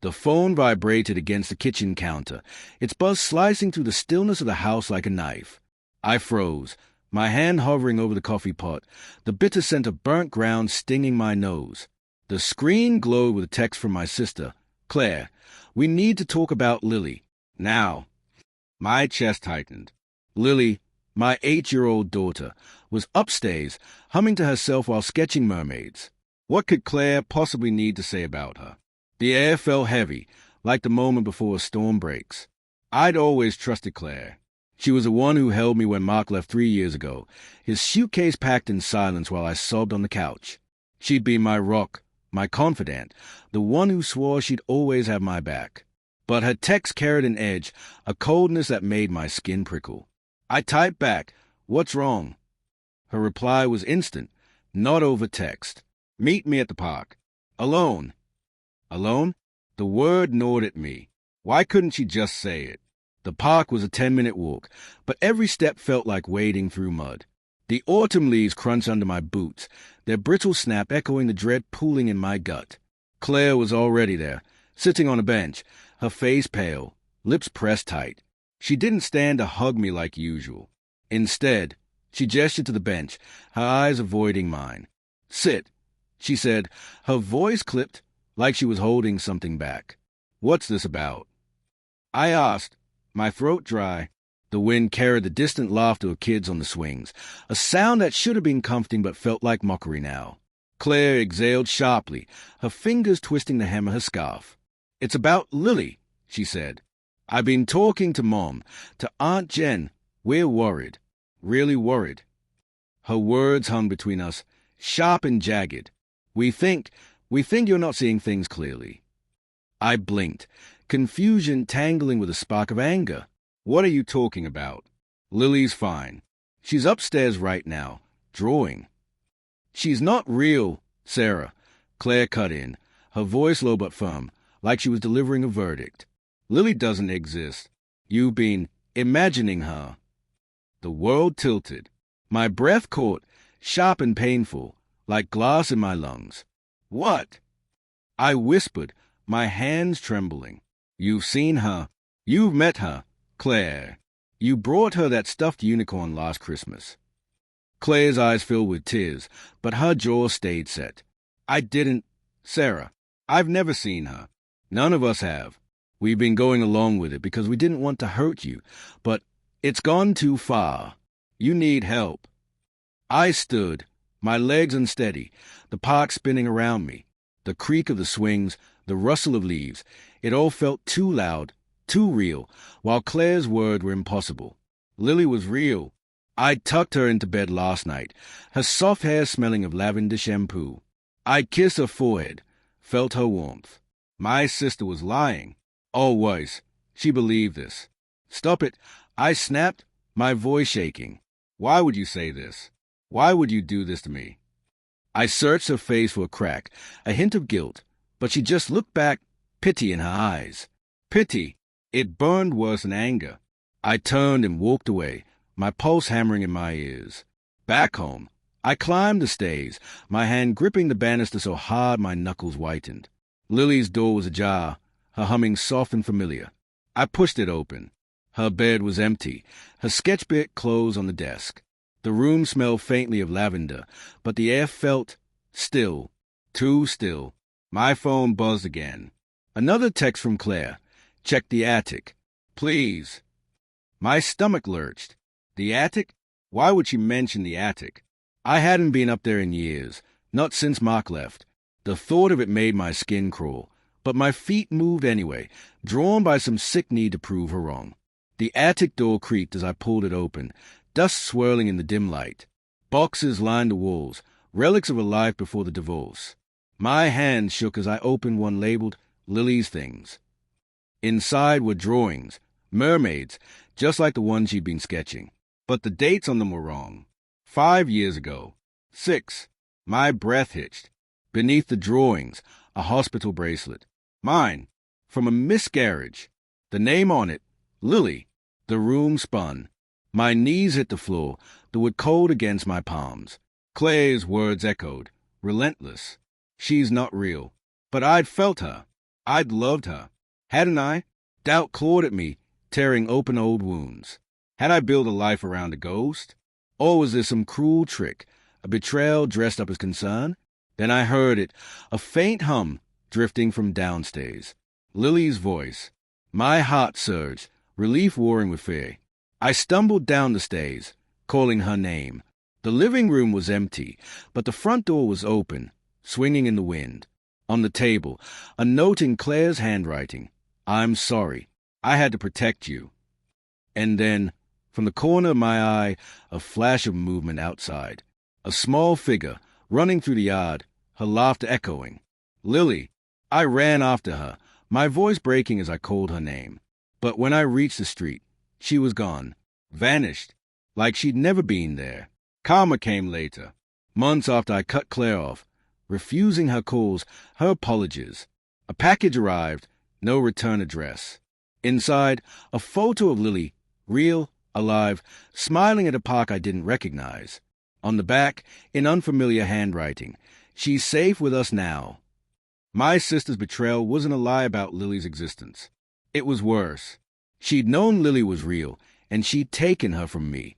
The phone vibrated against the kitchen counter, its buzz slicing through the stillness of the house like a knife. I froze, my hand hovering over the coffee pot, the bitter scent of burnt ground stinging my nose. The screen glowed with a text from my sister. "Claire, we need to talk about Lily. Now." My chest tightened. Lily, my 8-year-old daughter, was upstairs, humming to herself while sketching mermaids. What could Claire possibly need to say about her? The air felt heavy, like the moment before a storm breaks. I'd always trusted Claire. She was the one who held me when Mark left 3 years ago, his suitcase packed in silence while I sobbed on the couch. She'd be my rock, my confidant, the one who swore she'd always have my back. But her text carried an edge, a coldness that made my skin prickle. I typed back, "What's wrong?" Her reply was instant, not over text. "Meet me at the park." Alone. Alone? The word gnawed at me. Why couldn't she just say it? The park was a 10-minute walk, but every step felt like wading through mud. The autumn leaves crunched under my boots, their brittle snap echoing the dread pooling in my gut. Claire was already there, sitting on a bench, her face pale, lips pressed tight. She didn't stand to hug me like usual. Instead, she gestured to the bench, her eyes avoiding mine. "Sit," she said, her voice clipped like she was holding something back. "What's this about?" I asked, my throat dry. The wind carried the distant laughter of kids on the swings, a sound that should have been comforting but felt like mockery now. Claire exhaled sharply, her fingers twisting the hem of her scarf. "It's about Lily," she said. "I've been talking to Mom, to Aunt Jen. We're worried. Really worried." Her words hung between us, sharp and jagged. We think you're not seeing things clearly." I blinked, confusion tangling with a spark of anger. "What are you talking about?" "Lily's fine. She's upstairs right now, drawing." "She's not real, Sarah," Claire cut in, her voice low but firm, like she was delivering a verdict. "Lily doesn't exist. You've been imagining her." The world tilted. My breath caught, sharp and painful, like glass in my lungs. "What?" I whispered, my hands trembling. "You've seen her. You've met her. Claire. You brought her that stuffed unicorn last Christmas." Claire's eyes filled with tears, but her jaw stayed set. "I didn't, Sarah. I've never seen her. None of us have. We've been going along with it because we didn't want to hurt you, but it's gone too far. You need help." I stood, my legs unsteady, the park spinning around me, the creak of the swings, the rustle of leaves. It all felt too loud, too real, while Claire's words were impossible. Lily was real. I'd tucked her into bed last night, her soft hair smelling of lavender shampoo. I'd kissed her forehead, felt her warmth. My sister was lying. Always. She believed this. "Stop it," I snapped, my voice shaking. "Why would you say this? Why would you do this to me?" I searched her face for a crack, a hint of guilt, but she just looked back, pity in her eyes. Pity. It burned worse than anger. I turned and walked away, my pulse hammering in my ears. Back home, I climbed the stairs, my hand gripping the banister so hard my knuckles whitened. Lily's door was ajar, her humming soft and familiar. I pushed it open. Her bed was empty, her sketchbook closed on the desk. The room smelled faintly of lavender, but the air felt still, too still. My phone buzzed again. Another text from Claire. "Check the attic. Please." My stomach lurched. The attic? Why would she mention the attic? I hadn't been up there in years, not since Mark left. The thought of it made my skin crawl, but my feet moved anyway, drawn by some sick need to prove her wrong. The attic door creaked as I pulled it open, dust swirling in the dim light. Boxes lined the walls, relics of a life before the divorce. My hand shook as I opened one labeled Lily's Things. Inside were drawings, mermaids, just like the ones she'd been sketching. But the dates on them were wrong. 5 years ago. 6. My breath hitched. Beneath the drawings, a hospital bracelet. Mine. From a miscarriage. The name on it, Lily. The room spun. My knees hit the floor, the wood cold against my palms. Claire's words echoed, relentless. She's not real. But I'd felt her. I'd loved her. Hadn't I? Doubt clawed at me, tearing open old wounds. Had I built a life around a ghost? Or was this some cruel trick, a betrayal dressed up as concern? Then I heard it, a faint hum drifting from downstairs. Lily's voice. My heart surged, relief warring with fear. I stumbled down the stairs, calling her name. The living room was empty, but the front door was open, swinging in the wind. On the table, a note in Claire's handwriting. I'm sorry. I had to protect you. And then, from the corner of my eye, a flash of movement outside. A small figure, running through the yard, her laughter echoing. Lily! I ran after her, my voice breaking as I called her name. But when I reached the street, she was gone. Vanished. Like she'd never been there. Karma came later, months after I cut Claire off, refusing her calls, her apologies. A package arrived, no return address. Inside, a photo of Lily, real, alive, smiling at a park I didn't recognize. On the back, in unfamiliar handwriting, she's safe with us now. My sister's betrayal wasn't a lie about Lily's existence. It was worse. She'd known Lily was real, and she'd taken her from me.